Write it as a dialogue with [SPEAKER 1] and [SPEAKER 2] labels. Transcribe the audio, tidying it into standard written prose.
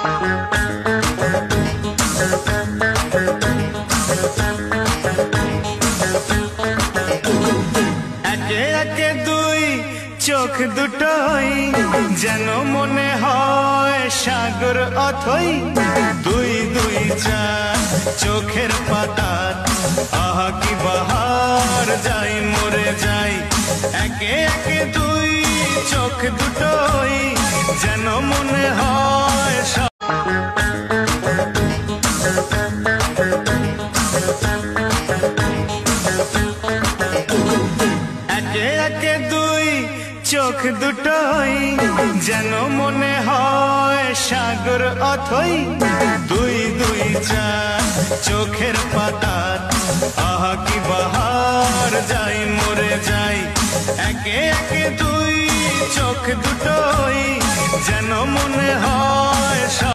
[SPEAKER 1] একে একে দুই চোখ দুটোই যেন মনে হয় সাগর অথই। দুই দুই চার চোখের পাতা, আহা কি বাহার, যাই মরে যাই। একে একে দুই চোখ দুটোই যেন মনে হয় একে একে দুই চোখ দুটোই যেন মনে হয় সাগর অথই। দুই দুই চার চোখের পাতা, আহা কি বাহার, যাই মরে যাই। একে একে দুই চোখ দুটোই যেন মনে হয়